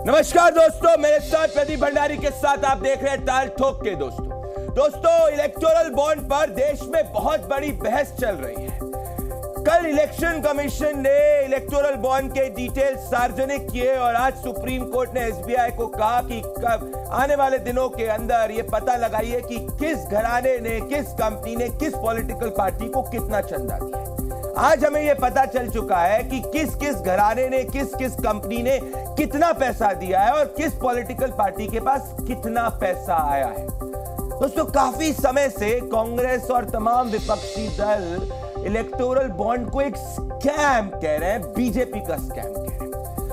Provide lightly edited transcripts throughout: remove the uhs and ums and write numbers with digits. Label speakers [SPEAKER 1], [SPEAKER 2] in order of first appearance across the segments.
[SPEAKER 1] नमस्कार दोस्तों, मेरे साथ प्रदीप भंडारी के साथ आप देख रहे हैं ताल ठोक के। दोस्तों इलेक्टोरल बॉन्ड पर देश में बहुत बड़ी बहस चल रही है। कल इलेक्शन कमीशन ने इलेक्टोरल बॉन्ड के डिटेल्स सार्वजनिक किए और आज सुप्रीम कोर्ट ने एसबीआई को कहा कि आने वाले दिनों के अंदर ये पता लगाइए कि किस घराने ने, किस कंपनी ने, किस पॉलिटिकल पार्टी को कितना चंदा दिया। आज हमें यह पता चल चुका है कि किस किस घराने ने, किस किस कंपनी ने कितना पैसा दिया है और किस पॉलिटिकल पार्टी के पास कितना पैसा आया है। दोस्तों काफी समय से कांग्रेस और तमाम विपक्षी दल इलेक्टोरल बॉन्ड को एक स्कैम कह रहे हैं, बीजेपी का स्कैम कह रहे हैं।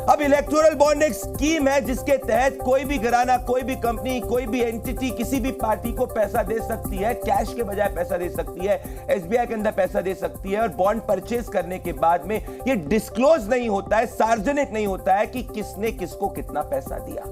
[SPEAKER 1] अब इलेक्टोरल बॉन्ड एक स्कीम है जिसके तहत कोई भी घराना, कोई भी कंपनी, कोई भी एंटिटी किसी भी पार्टी को पैसा दे सकती है, कैश के बजाय पैसा दे सकती है, एसबीआई के अंदर पैसा दे सकती है और बॉन्ड परचेज करने के बाद में ये डिस्क्लोज नहीं होता है, सार्वजनिक नहीं होता है कि किसने किसको कितना पैसा दिया।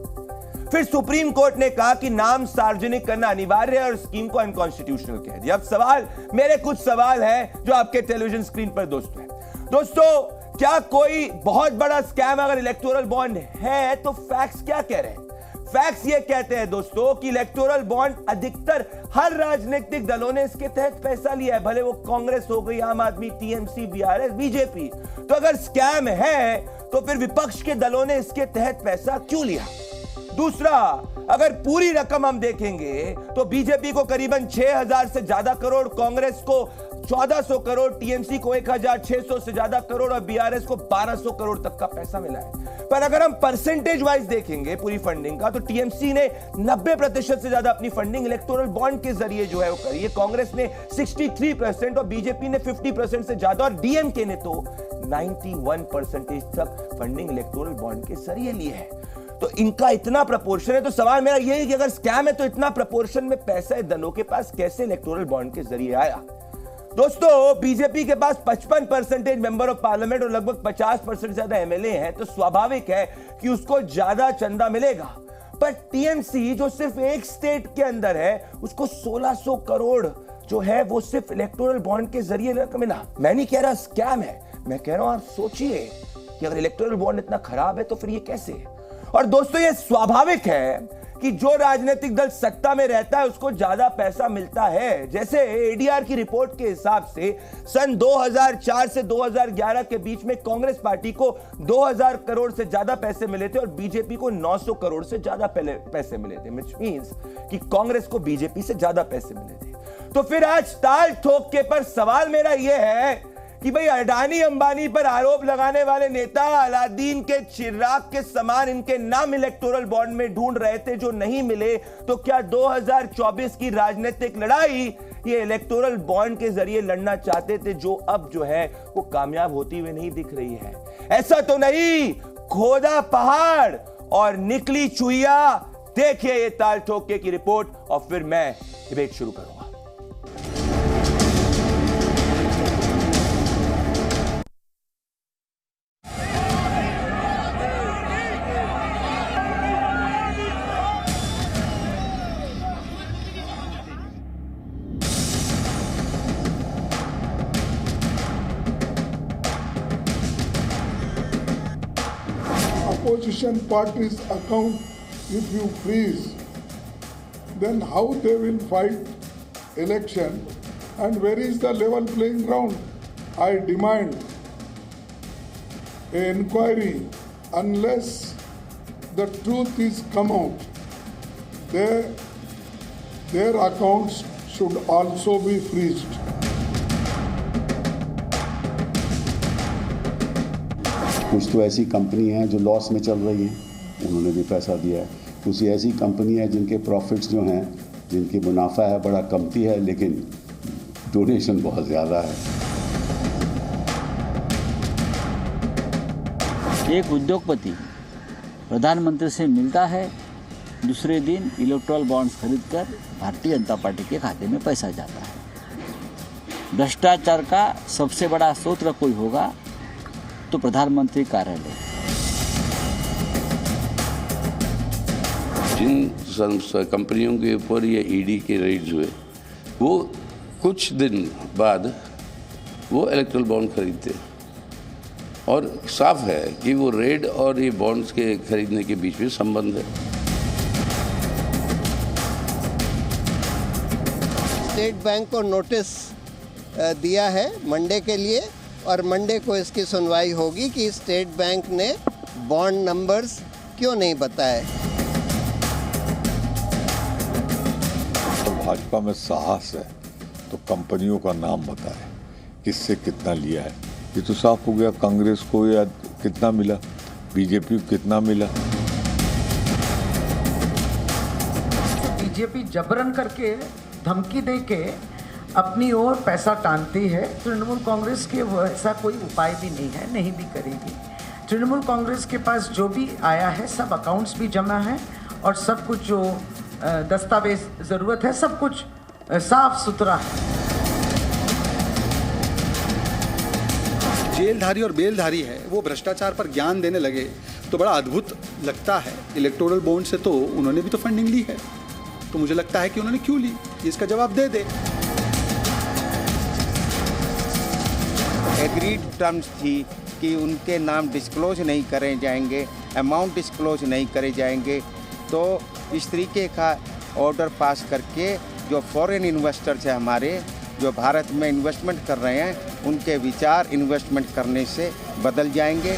[SPEAKER 1] फिर सुप्रीम कोर्ट ने कहा कि नाम सार्वजनिक करना अनिवार्य है और स्कीम को अनकॉन्स्टिट्यूशनल कह दिया। अब मेरे कुछ सवाल हैं जो आपके टेलीविजन स्क्रीन पर दोस्तों, क्या कोई बहुत बड़ा स्कैम अगर इलेक्टोरल बॉन्ड है तो फैक्ट्स क्या कह रहे हैं? फैक्ट्स ये कहते हैं दोस्तों कि इलेक्टोरल बॉन्ड अधिकतर हर राजनीतिक दलों ने इसके तहत पैसा लिया है, भले वो कांग्रेस हो गई, आम आदमी, टीएमसी, बीआरएस, बीजेपी। तो अगर स्कैम है तो फिर विपक्ष के दलों ने इसके तहत पैसा क्यों लिया? दूसरा, अगर पूरी रकम हम देखेंगे तो बीजेपी को करीबन 6000 से ज्यादा करोड़, कांग्रेस को 1400 करोड़, टीएमसी को 1600 से ज्यादा करोड़ और बीआरएस को 1200 करोड़ तक का पैसा मिला है। पर अगर हम परसेंटेज वाइज देखेंगे पूरी फंडिंग का तो टीएमसी ने 90% से ज्यादा अपनी फंडिंग इलेक्टोरल बॉन्ड के जरिए जो है वो करी है, कांग्रेस ने 63% और बीजेपी ने 50% से ज्यादा और डीएमके ने तो 91% तक फंडिंग इलेक्टोरल बॉन्ड के जरिए ली है। तो इनका इतना प्रपोर्शन है। तो सवाल मेरा यह है कि अगर स्कैम है तो इतना प्रपोर्शन में पैसा दलों के पास कैसे इलेक्टोरल बॉन्ड के जरिए आया? दोस्तों बीजेपी के पास 55% मेंबर ऑफ पार्लियामेंट और लगभग 50% से ज्यादा एमएलए हैं, तो स्वाभाविक है कि उसको ज्यादा चंदा मिलेगा। पर टीएमसी जो सिर्फ एक स्टेट के अंदर है उसको 1600 करोड़ जो है वो सिर्फ इलेक्टोरल बॉन्ड के जरिए मिला। मैं नहीं कह रहा स्कैम है, मैं कह रहा हूं आप सोचिए कि अगर इलेक्टोरल बॉन्ड इतना खराब है तो फिर ये कैसे है? और दोस्तों ये स्वाभाविक है कि जो राजनीतिक दल सत्ता में रहता है उसको ज्यादा पैसा मिलता है। जैसे एडीआर की रिपोर्ट के हिसाब से सन 2004 से 2011 के बीच में कांग्रेस पार्टी को 2000 करोड़ से ज्यादा पैसे मिले थे और बीजेपी को 900 करोड़ से ज्यादा पैसे मिले थे, व्हिच मींस कि कांग्रेस को बीजेपी से ज्यादा पैसे मिले थे। तो फिर आज ताल ठोक के पर सवाल मेरा यह है कि भाई अडानी अंबानी पर आरोप लगाने वाले नेता अलादीन के चिराग के समान इनके नाम इलेक्टोरल बॉन्ड में ढूंढ रहे थे जो नहीं मिले, तो क्या 2024 की राजनीतिक लड़ाई ये इलेक्टोरल बॉन्ड के जरिए लड़ना चाहते थे जो अब जो है वो कामयाब होती हुई नहीं दिख रही है? ऐसा तो नहीं, खोदा पहाड़ और निकली चुईया। देखिए ये ताल ठोके की रिपोर्ट और फिर मैं डिबेट शुरू करूंगा।
[SPEAKER 2] Opposition parties' account, if you freeze, then how they will fight election and where is the level playing ground? I demand an inquiry unless the truth is come out. Their accounts should also be freezed.
[SPEAKER 3] कुछ तो ऐसी company हैं जो loss में चल रही हैं, उन्होंने भी पैसा दिया है। कुछ ऐसी कंपनी है जिनके प्रॉफिट्स जो हैं, जिनकी मुनाफा है बड़ा कमती है लेकिन डोनेशन बहुत ज़्यादा है।
[SPEAKER 4] एक उद्योगपति प्रधानमंत्री से मिलता है, दूसरे दिन इलेक्टोरल बॉन्ड्स खरीदकर भारतीय जनता पार्टी के खाते में पैसा जाता है। भ्रष्टाचार का सबसे बड़ा स्रोत कोई होगा तो प्रधानमंत्री कार्यालय।
[SPEAKER 5] जिन कंपनियों के ऊपर ये ईडी के रेड्स हुए वो कुछ दिन बाद वो इलेक्टोरल बॉन्ड खरीदते और साफ है कि वो रेड और ये बॉन्ड्स के खरीदने के बीच में संबंध है।
[SPEAKER 6] स्टेट बैंक को नोटिस दिया है मंडे के लिए, और मंडे को इसकी सुनवाई होगी कि स्टेट बैंक ने बॉन्ड नंबर्स क्यों नहीं बताए।
[SPEAKER 7] भाजपा में साहस है तो कंपनियों का नाम बताए, किससे कितना लिया है। ये तो साफ हो गया, कांग्रेस को या कितना मिला, बीजेपी को कितना मिला।
[SPEAKER 8] बीजेपी जबरन करके धमकी दे के अपनी ओर पैसा टानती है। तृणमूल कांग्रेस के ऐसा कोई उपाय भी नहीं है, नहीं भी करेगी। तृणमूल कांग्रेस के पास जो भी आया है सब अकाउंट्स भी जमा है और सब कुछ जो दस्तावेज ज़रूरत है सब कुछ साफ सुथरा है।
[SPEAKER 9] जेलधारी और बेलधारी है वो भ्रष्टाचार पर ज्ञान देने लगे तो बड़ा अद्भुत लगता है। इलेक्टोरल बॉन्ड से तो उन्होंने भी तो फंडिंग ली है, तो मुझे लगता है कि उन्होंने क्यों ली, इसका जवाब दे दे।
[SPEAKER 10] एग्रीड टर्म्स थी कि उनके नाम डिस्क्लोज नहीं करे जाएंगे, अमाउंट डिस्क्लोज नहीं करे जाएंगे, तो इस तरीके का ऑर्डर पास करके जो फॉरेन इन्वेस्टर्स हैं हमारे, जो भारत में इन्वेस्टमेंट कर रहे हैं, उनके विचार इन्वेस्टमेंट करने से बदल जाएंगे।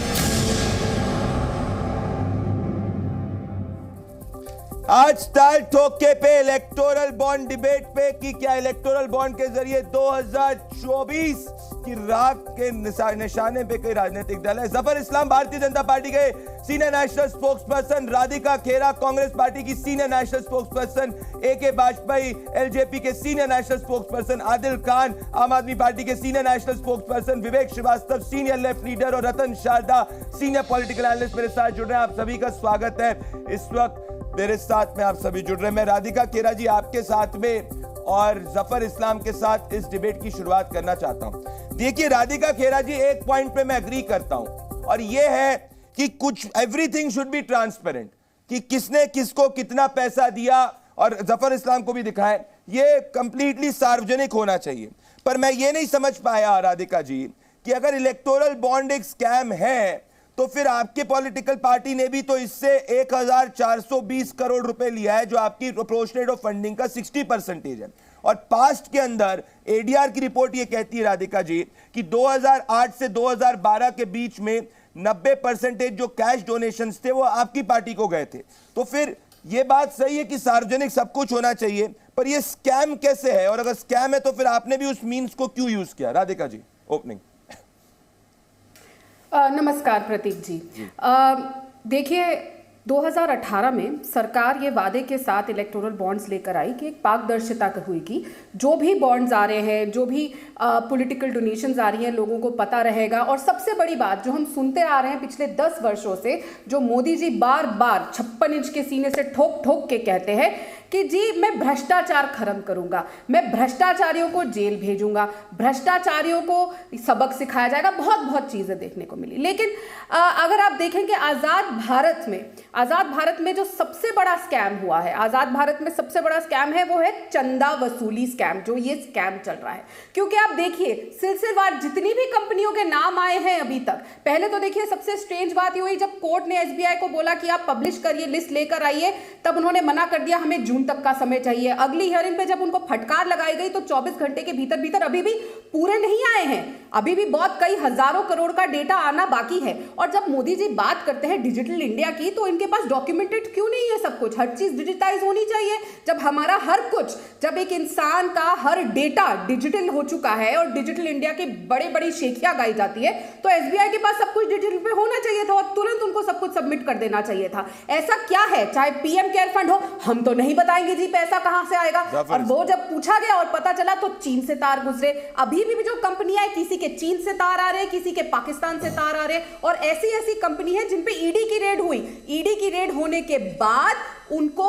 [SPEAKER 1] आज ताल ठोके पे इलेक्टोरल बॉन्ड डिबेट पे कि क्या इलेक्टोरल बॉन्ड के जरिए 2024 की राख के निशाने पे कई राजनीतिक दल है। जफर इस्लाम भारतीय जनता पार्टी के senior national spokesperson, Radhika Khera Congress party की senior national spokesperson, AK Vajpayee LJP के senior national spokesperson, Adil Khan Aam Aadmi party के senior national spokesperson, Vivek Srivastava senior left leader और Ratan Sharda senior political analyst मेरे साथ जुड़ रहे हैं। आप सभी का स्वागत है। इस वक्त मेरे साथ में आप सभी जुड़ रहे हैं। मैं राधिका खेरा जी आपके साथ में और जफर इस्लाम के साथ इस डिबेट की शुरुआत करना चाहता हूं। देखिए राधिका खेरा जी, एक पॉइंट पे मैं एग्री करता हूं और यह है कि कुछ एवरीथिंग शुड बी ट्रांसपेरेंट, कि किसने किसको कितना पैसा दिया और जफर इस्लाम को भी दिखाएं, ये कंप्लीटली सार्वजनिक होना चाहिए। पर मैं ये नहीं समझ पाया राधिका जी कि अगर इलेक्टोरल बॉन्ड एक स्कैम है तो फिर आपके पॉलिटिकल पार्टी ने भी तो इससे 1420 करोड़ रुपए लिया है, जो आपकी अप्रोच रेट ऑफ फंडिंग का 60% है। और पास्ट के अंदर एडीआर की रिपोर्ट ये कहती है राधिका जी कि 2008 से 2012 के बीच में 90% जो कैश डोनेशंस थे वो आपकी पार्टी को गए थे। तो फिर ये बात सही है कि सार्वजनिक सब कुछ होना चाहिए, पर ये स्कैम कैसे है? और अगर स्कैम है तो फिर आपने भी उस मीन्स को क्यों यूज किया? राधिका जी, ओपनिंग।
[SPEAKER 11] नमस्कार प्रतीक जी। देखिए 2018 में सरकार ये वादे के साथ इलेक्टोरल बॉन्ड्स लेकर आई कि एक पारदर्शिता हुई कि जो भी बॉन्ड्स आ रहे हैं, जो भी पॉलिटिकल डोनेशंस आ रही हैं, लोगों को पता रहेगा। और सबसे बड़ी बात जो हम सुनते आ रहे हैं पिछले 10 वर्षों से, जो मोदी जी बार बार 56 इंच के सीने से ठोक ठोक के कहते हैं कि जी मैं भ्रष्टाचार खत्म करूंगा, मैं भ्रष्टाचारियों को जेल भेजूंगा, भ्रष्टाचारियों को सबक सिखाया जाएगा, बहुत चीजें देखने को मिली। लेकिन अगर आप देखेंगे आजाद भारत में जो सबसे बड़ा स्कैम हुआ है, आजाद भारत में सबसे बड़ा स्कैम है वो है चंदा वसूली स्कैम, जो ये स्कैम चल रहा है। क्योंकि आप देखिए सिलसिलेवार जितनी भी कंपनियों के नाम आए हैं अभी तक, पहले तो देखिए सबसे स्ट्रेंज बात ये हुई जब कोर्ट ने SBI को बोला कि आप पब्लिश करिए, लिस्ट लेकर आइए, तब उन्होंने मना कर दिया, हमें जून तक का समय चाहिए। अगली हियरिंग पे जब उनको फटकार लगाई गई तो 24 घंटे के भीतर अभी भी पूरे नहीं आए हैं, अभी भी बहुत कई हजारों करोड़ का डेटा आना बाकी है। और जब मोदी जी बात करते हैं डिजिटल इंडिया की, तो इनके पास डॉक्यूमेंटेड क्यों नहीं है सब कुछ? हर चीज डिजिटाइज होनी चाहिए। जब हमारा हर कुछ, जब एक इंसान का हर डेटा डिजिटल हो चुका है और डिजिटल इंडिया की बड़ी शेखियां गाई जाती है, तो SBI के पास सब कुछ डिजिटल पे होना चाहिए था और तुरंत उनको सब कुछ सबमिट कर देना चाहिए था। ऐसा क्या है? चाहे PM केयर फंड हो, हम तो नहीं बताएंगे जी पैसा कहां से आएगा। और वो जब पूछा गया और पता चला तो चीन से तार गुजरे। अभी भी जो कंपनियां है, किसी के चीन से तार आ रहे, किसी के पाकिस्तान से तार आ रहे, और ऐसी कंपनी है जिन पे ED की रेड हुई। ED की रेड होने के बाद उनको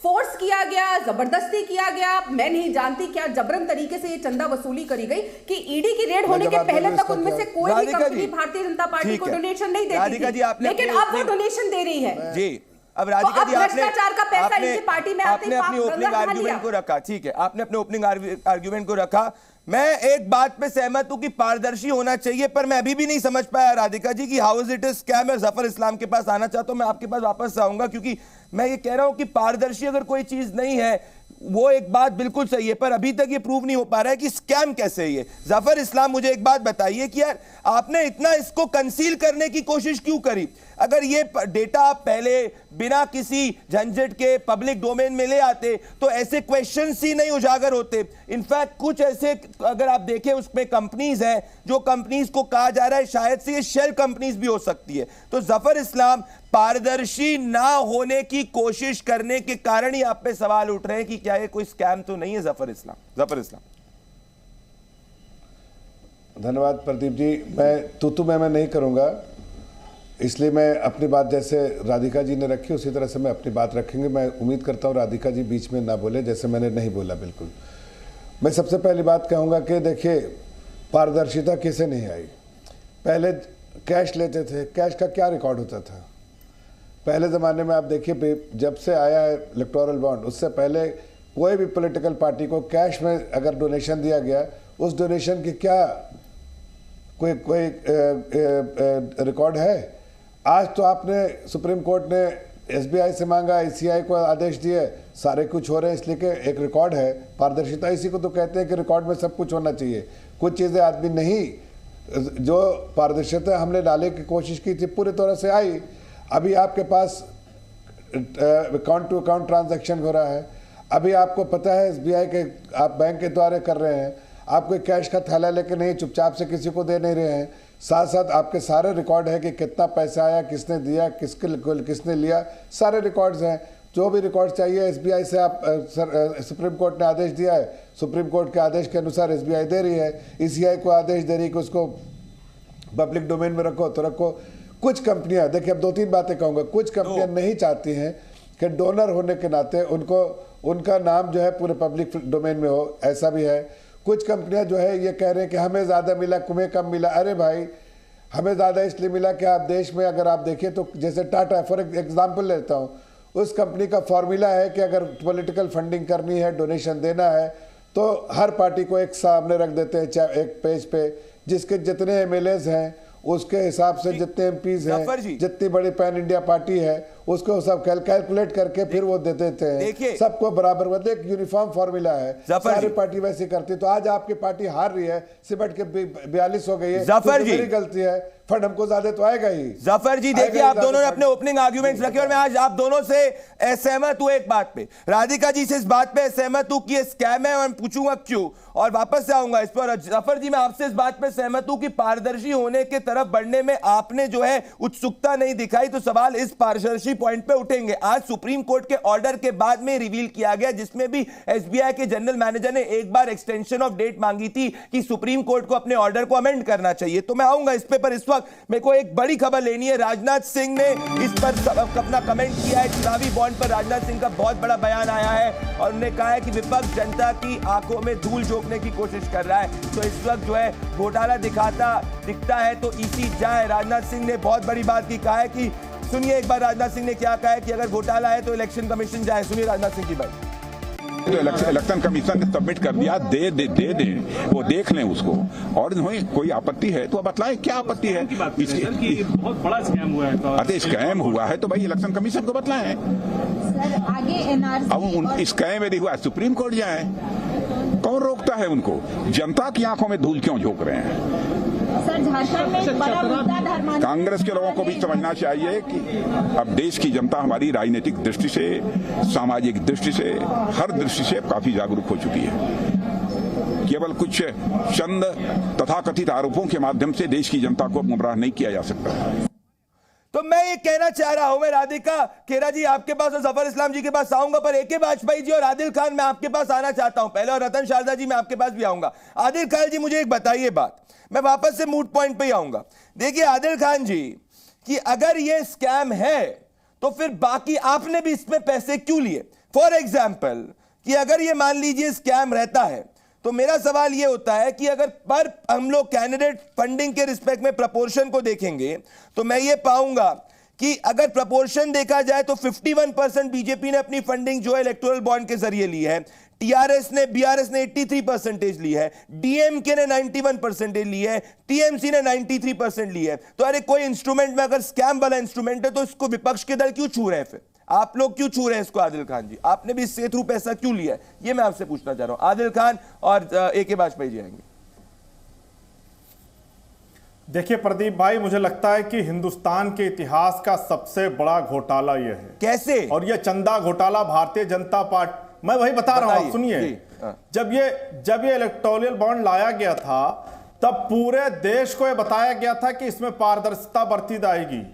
[SPEAKER 11] फोर्स किया गया, जबरदस्ती किया गया, मैं नहीं जानती क्या जबरन तरीके से ये चंदा वसूली करी गई कि ED की रेड होने के पहले तक उनमें से कोई भी कंपनी भारतीय जनता पार्टी को डोनेशन नहीं देती थी, लेकिन अब वो डोनेशन दे रही है
[SPEAKER 1] जी। अब राधिका जी
[SPEAKER 11] भ्रष्टाचार का पैसा इनकी पार्टी में
[SPEAKER 1] आपने अपनी ओपनिंग आर्ग्यूमेंट को रखा, ठीक है, आपने अपने ओपनिंग आर्ग्यूमेंट को रखा। मैं एक बात पे सहमत हूं कि पारदर्शी होना चाहिए, पर मैं अभी भी नहीं समझ पाया राधिका जी कि हाउ इज इट स्कैम। मैं जफर इस्लाम के पास आना चाहता हूं, मैं आपके पास वापस आऊंगा, क्योंकि मैं ये कह रहा हूं कि पारदर्शी अगर कोई चीज नहीं है, वो एक बात बिल्कुल सही है, पर अभी तक ये प्रूव नहीं हो पा रहा है कि स्कैम कैसे है ये। जफर इस्लाम, मुझे एक बात बताइए कि यार आपने इतना इसको कंसील करने की कोशिश क्यों करी? अगर ये डेटा आप पहले बिना किसी झंझट के पब्लिक डोमेन में ले आते तो ऐसे क्वेश्चंस ही नहीं उजागर होते। इनफैक्ट कुछ ऐसे अगर आप देखें उसमें कंपनीज हैं जो कंपनीज को कहा जा रहा है शायद से ये शेल कंपनीज भी हो सकती है। तो जफर इस्लाम, पारदर्शी ना होने की कोशिश करने के कारण ही आप पे सवाल उठ रहे हैं कि क्या ये कोई स्कैम तो नहीं है? जफर इस्लाम।
[SPEAKER 12] धन्यवाद प्रदीप जी। मैं नहीं करूंगा, इसलिए मैं अपनी बात जैसे राधिका जी ने रखी उसी तरह से मैं अपनी बात रखेंगे। मैं उम्मीद करता हूं राधिका जी बीच में ना बोले, जैसे मैंने नहीं बोला। बिल्कुल मैं सबसे पहली बात कहूंगा कि देखिए, पारदर्शिता किसे नहीं आई। पहले कैश लेते थे, कैश का क्या रिकॉर्ड होता था पहले ज़माने में? आप देखिए, जब से आया है इलेक्टोरल बॉन्ड, उससे पहले कोई भी पॉलिटिकल पार्टी को कैश में अगर डोनेशन दिया गया, उस डोनेशन की क्या कोई रिकॉर्ड है? आज तो आपने सुप्रीम कोर्ट ने एसबीआई से मांगा, ईसीआई को आदेश दिए, सारे कुछ हो रहे हैं, इसलिए कि एक रिकॉर्ड है। पारदर्शिता इसी को तो कहते हैं कि रिकॉर्ड में सब कुछ होना चाहिए। कुछ चीज़ें आदमी नहीं, जो पारदर्शिता हमने डालने की कोशिश की थी पूरी तरह से आई। अभी आपके पास अकाउंट टू अकाउंट ट्रांजैक्शन हो रहा है। अभी आपको पता है एसबीआई के आप बैंक के द्वारा कर रहे हैं, आप कोई कैश का थैला लेके नहीं चुपचाप से किसी को दे नहीं रहे हैं। साथ साथ आपके सारे रिकॉर्ड है कि कितना पैसा आया, किसने दिया, किसने लिया, सारे रिकॉर्ड्स हैं। जो भी रिकॉर्ड चाहिए एसबीआई से आप सुप्रीम कोर्ट ने आदेश दिया है, सुप्रीम कोर्ट के आदेश के अनुसार एसबीआई दे रही है। ईसीआई को आदेश दे रही है कि उसको पब्लिक डोमेन में रखो तो रखो। कुछ कंपनियां, देखिए अब 2-3 बातें कहूँगा, कुछ कंपनियां नहीं चाहती हैं कि डोनर होने के नाते उनका नाम जो है पूरे पब्लिक डोमेन में हो, ऐसा भी है। कुछ कंपनियां जो है ये कह रहे हैं कि हमें ज़्यादा मिला, तुम्हें कम मिला। अरे भाई, हमें ज़्यादा इसलिए मिला कि आप देश में अगर आप देखें तो जैसे टाटा, फॉर एग्जांपल लेता हूँ, उस कंपनी का फॉर्मूला है कि अगर पॉलिटिकल फंडिंग करनी है, डोनेशन देना है, तो हर पार्टी को एक सामने रख देते हैं एक पेज पे, जिसके जितने एमएलएज हैं उसके हिसाब से, जितने एमपीज हैं, जितनी बड़ी पैन इंडिया पार्टी है उसको सब कैलकुलेट करके फिर वो दे देते हैं सबको बराबर। मतलब एक यूनिफॉर्म फॉर्मूला है, सारी पार्टी वैसे करती। तो आज आपकी पार्टी हार रही है, सिमट के 42 हो गई है, तो मेरी गलती है, फंड हमको ज्यादा तो आएगा ही।
[SPEAKER 1] जफर जी देखिए, आप दोनों ने अपने ओपनिंग आर्गुमेंट्स रखे और मैं आज आप दोनों से असहमत हूं एक बात पे। राधिका जी से इस बात पे सहमत हूं कि ये स्कैम है और पूछूंगा क्यों, और वापस से आऊंगा इस पर। जफर जी, मैं आपसे इस बात पे सहमत हूं कि पारदर्शी होने के तरफ बढ़ने में आपने जो है उत्सुकता नहीं दिखाई, तो सवाल इस पारदर्शी पॉइंट पे उठेंगे। आज सुप्रीम कोर्ट के ऑर्डर के बाद में रिवील किया गया, जिसमें भी एसबीआई के जनरल मैनेजर ने एक बार एक्सटेंशन ऑफ डेट मांगी थी कि सुप्रीम कोर्ट को अपने ऑर्डर को अमेंड करना चाहिए। तो मैं आऊंगा इस पे, पर इस वक्त मेरे को एक बड़ी खबर लेनी है। राजनाथ सिंह ने इस पर अपना कमेंट किया है। चुनावी बॉन्ड पर राजनाथ सिंह का बहुत बड़ा बयान आया है और उन्होंने कहा है कि विपक्ष जनता की आंखों में धूल झोंकने की कोशिश कर रहा है। तो इस वक्त जो है घोटाला दिखता है तो ईसी जाए। राजनाथ सिंह ने बहुत बड़ी बात की, कहा है कि सुनिए एक बार राजनाथ सिंह ने क्या कहा है कि अगर घोटाला है तो इलेक्शन कमीशन जाए। सुनिए राजनाथ सिंह की बात।
[SPEAKER 13] तो इलेक्शन कमीशन ने सबमिट कर दिया, दे दें, वो देख लें उसको, और कोई आपत्ति है तो बतलाएं क्या आपत्ति है।
[SPEAKER 14] बहुत बड़ा स्कैम हुआ है,
[SPEAKER 13] अरे स्कैम हुआ है तो भाई इलेक्शन कमीशन को बतलाएं।
[SPEAKER 14] आगे एनआरसी
[SPEAKER 13] अब स्कैम यदि हुआ सुप्रीम कोर्ट जाए, कौन रोकता है उनको? जनता की आंखों में धूल क्यों झोंक रहे हैं?
[SPEAKER 14] सर, झारखंड में बड़ा मुद्दा
[SPEAKER 13] कांग्रेस के लोगों को भी समझना चाहिए कि अब देश की जनता हमारी राजनीतिक दृष्टि से, सामाजिक दृष्टि से, हर दृष्टि से काफी जागरूक हो चुकी है। केवल कुछ चंद तथाकथित आरोपों के माध्यम से देश की जनता को गुमराह नहीं किया जा सकता।
[SPEAKER 1] तो मैं ये कहना चाह रहा हूं, मैं राधिका खेरा जी आपके पास और जफर इस्लाम जी के पास आऊंगा, पर AK वाजपेयी जी और आदिल खान मैं आपके पास आना चाहता हूं पहले, और रतन शारदा जी मैं आपके पास भी आऊंगा। आदिल खान जी, मुझे एक बताइए बात, मैं वापस से मूड पॉइंट पे ही आऊंगा। देखिए आदिल खान जी, कि अगर ये स्कैम है तो फिर बाकी आपने भी इसमें पैसे क्यों लिए? फॉर एग्जाम्पल, कि अगर ये मान लीजिए स्कैम रहता है तो मेरा सवाल ये होता है कि अगर पर हम लोग कैंडिडेट फंडिंग के रिस्पेक्ट में प्रपोर्शन को देखेंगे तो मैं ये पाऊंगा कि अगर प्रपोर्शन देखा जाए तो 51% बीजेपी ने अपनी फंडिंग जो है इलेक्टोरल बॉन्ड के जरिए ली है, टीआरएस ने, बीआरएस ने 83% ली है, डीएमके ने 91% ली है, टीएमसी ने 93% ली है। तो अरे कोई इंस्ट्रूमेंट में अगर स्कैम वाला इंस्ट्रूमेंट है तो इसको विपक्ष के दल क्यों छू रहे हैं? फिर आप लोग क्यों छू रहे हैं इसको? आदिल खान जी, आपने भी इससे थ्रू पैसा क्यों लिया है, ये मैं आपसे पूछना चाह रहा हूं। आदिल खान और ए.के. वाजपेयी जी आएंगे।
[SPEAKER 15] देखिए प्रदीप भाई, मुझे लगता है कि हिंदुस्तान के इतिहास का सबसे बड़ा घोटाला यह है।
[SPEAKER 1] कैसे?
[SPEAKER 15] और यह चंदा घोटाला भारतीय जनता पार्टी, मैं वही बता रहा हूं, सुनिए। जब ये इलेक्टोरल बॉन्ड लाया गया था तब पूरे देश को यह बताया गया था कि इसमें पारदर्शिता बरती जाएगी।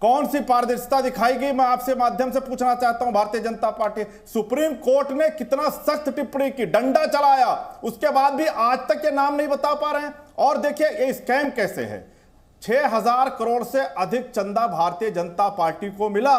[SPEAKER 15] कौन सी पारदर्शिता दिखाई गई, मैं आपसे माध्यम से पूछना चाहता हूं। भारतीय जनता पार्टी, सुप्रीम कोर्ट ने कितना सख्त टिप्पणी की, डंडा चलाया, उसके बाद भी आज तक ये नाम नहीं बता पा रहे हैं। और देखिए ये स्कैम कैसे है। 6000 करोड़ से अधिक चंदा भारतीय जनता पार्टी को मिला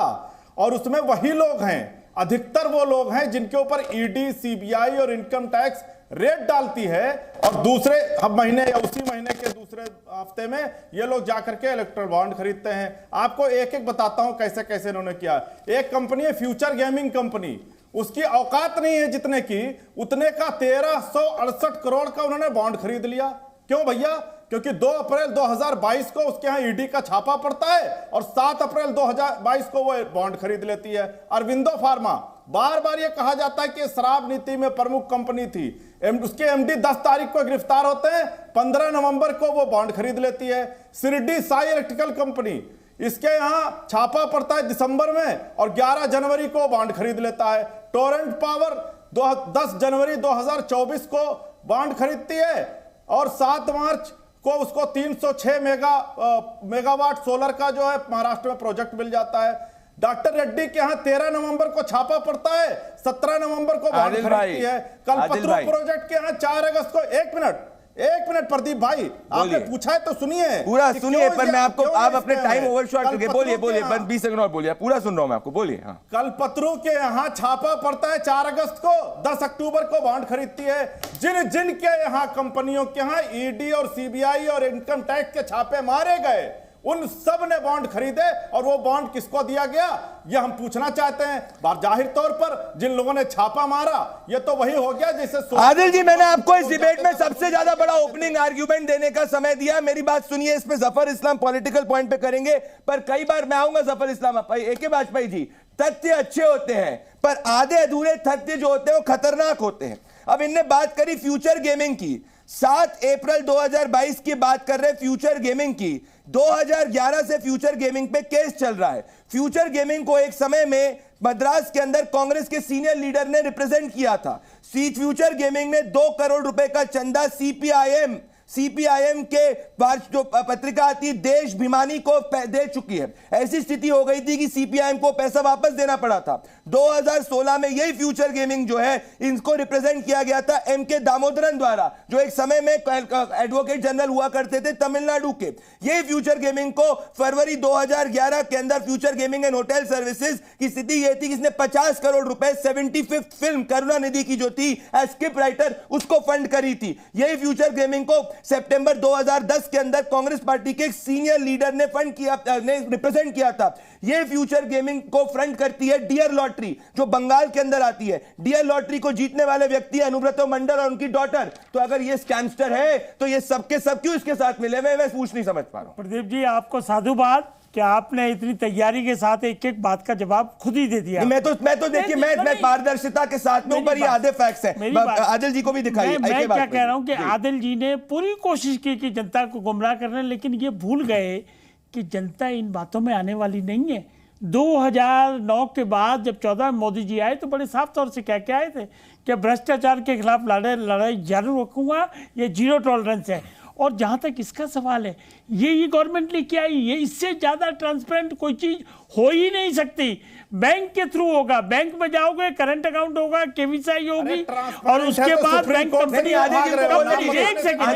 [SPEAKER 15] और उसमें वही लोग हैं, अधिकतर वो लोग हैं जिनके ऊपर ईडी, सीबीआई और इनकम टैक्स रेट डालती है। और दूसरे महीने या उसी महीने के दूसरे हफ्ते में ये लोग जाकर के इलेक्ट्रल बॉन्ड खरीदते हैं। आपको एक एक बताता हूं कैसे कैसे इन्होंने किया। एक कंपनी है फ्यूचर गेमिंग कंपनी, उसकी औकात नहीं है जितने की, उतने का 1368 करोड़ का उन्होंने बॉन्ड खरीद लिया। क्यों भैया? क्योंकि 2 अप्रैल 2022 को उसके यहां ईडी का छापा पड़ता है और 7 अप्रैल 2022 को वो बॉन्ड खरीद लेती है। अरविंदो फार्मा, बार बार ये कहा जाता है कि शराब नीति में प्रमुख कंपनी थी, उसके एमडी 10 तारीख को गिरफ्तार होते हैं, 15 नवंबर को वो बॉन्ड खरीद लेती है। शिरडी साई इलेक्ट्रिकल कंपनी, इसके यहां छापा पड़ता है दिसंबर में और 11 जनवरी को बॉन्ड खरीद लेता है। टोरेंट पावर 10 जनवरी 2024 को बॉन्ड खरीदती है और 7 मार्च को उसको 306 मेगावाट सोलर का जो है महाराष्ट्र में प्रोजेक्ट मिल जाता है। डॉक्टर रेड्डी के यहां 13 नवंबर को छापा पड़ता है, 17 नवंबर को बॉन्ड खरीदती है। कल्पतरू प्रोजेक्ट के यहां 4 अगस्त को, एक मिनट प्रदीप भाई, आपने पूछा है तो सुनिए,
[SPEAKER 1] पूरा सुनिए, पर मैं आपको, आप अपने टाइम ओवरशॉट करके बोलिए 20 सेकंड और बोलिए, पूरा सुन रहा हूं मैं आपको, बोलिए। हाँ।
[SPEAKER 15] कल्पतरू के यहां छापा पड़ता है 4 अगस्त को, 10 अक्टूबर को बॉन्ड खरीदती है। जिन के यहां कंपनियों के यहां ईडी और सीबीआई और इनकम टैक्स के छापे मारे गए, उन सब ने बॉन्ड खरीदे और वो बॉन्ड किसको दिया गया, ये हम पूछना चाहते हैं। जाहिर तौर पर जिन लोगों ने छापा मारा, ये तो वही हो गया जैसे।
[SPEAKER 1] आदिल जी, मैंने आपको इस डिबेट में सबसे ज्यादा बड़ा ओपनिंग आर्ग्यूमेंट देने का समय दिया। मेरी बात सुनिए, इस पे जफर इस्लाम पॉलिटिकल पॉइंट पे करेंगे, पर कई बार मैं आऊंगा जफर इस्लाम, ए.के. वाजपेयी जी, तथ्य अच्छे होते हैं पर आधे अधूरे तथ्य जो होते हैं वो खतरनाक होते हैं। अब इनने बात करी फ्यूचर गेमिंग की, 7 अप्रैल 2022 की बात कर रहे हैं फ्यूचर गेमिंग की। 2011 से फ्यूचर गेमिंग पे केस चल रहा है। फ्यूचर गेमिंग को एक समय में मद्रास के अंदर कांग्रेस के सीनियर लीडर ने रिप्रेजेंट किया था। फ्यूचर गेमिंग ने 2 करोड़ रुपए का चंदा सीपीआईएम के जो पत्रिका आती देशभिमानी को दे चुकी है। ऐसी स्थिति हो गई थी कि सीपीआईएम को पैसा वापस देना पड़ा था। 2016 में यही फ्यूचर गेमिंग जो है, इनको रिप्रेजेंट किया गया था एमके दामोदरन द्वारा, जो एक समय में एडवोकेट जनरल हुआ करते थे तमिलनाडु के। यही फ्यूचर गेमिंग को फरवरी 2011 के अंदर future gaming and hotel services की स्थिति यह थी कि इसने 50 करोड़ रुपए 75th फिल्म करुणानिधि की जो थी एज स्क्रिप्ट राइटर, उसको फंड करी थी। यही फ्यूचर गेमिंग को सितंबर 2010 के अंदर कांग्रेस पार्टी के एक सीनियर लीडर ने फंड किया, ने रिप्रेजेंट किया था। यह फ्यूचर गेमिंग को फ्रंट करती है डियर लॉटरी, जो बंगाल के अंदर आती है। डियर लॉटरी को जीतने वाले व्यक्ति अनुव्रतो मंडल और उनकी डॉटर। तो अगर ये स्कैमस्टर है तो ये सबके सब क्यों इसके साथ मिले? मैं पूछ नहीं समझ पा रहा हूं।
[SPEAKER 16] प्रदीप जी, आपको साधुवाद कि आपने इतनी तैयारी के साथ एक एक बात का जवाब खुद ही दे दिया।
[SPEAKER 1] मैं तो देखिए, मैं पारदर्शिता के साथ में ऊपर ये आधे फैक्ट्स हैं। आदिल जी को भी दिखाइए।
[SPEAKER 16] मैं क्या कह रहा हूं कि आदिल जी ने पूरी कोशिश की कि जनता को गुमराह करने, लेकिन ये भूल गए कि जनता इन बातों में आने वाली नहीं है। 2009 के बाद जब 14 में मोदी जी आए तो बड़े साफ तौर से क्या क्या आए थे कि भ्रष्टाचार के खिलाफ लड़ाई जरूर रखूंगा, ये 0 टॉलरेंस है। और जहाँ तक इसका सवाल है, ये गवर्नमेंट लेके आई, ये इससे ज़्यादा ट्रांसपेरेंट कोई चीज़ हो ही नहीं सकती। बैंक के थ्रू होगा, बैंक में जाओगे, करंट अकाउंट होगा, केवीसीआई होगी और उसके बाद बैंक कंपनी
[SPEAKER 1] एक सेकंड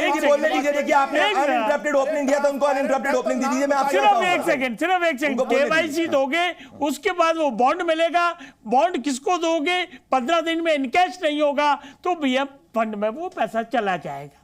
[SPEAKER 16] सिर्फ एक सेकंड केवाईसी दोगे, उसके बाद वो बॉन्ड मिलेगा। बॉन्ड किसको दोगे? 15 दिन में इनकैश नहीं होगा तो भैया फंड में वो पैसा चला जाएगा।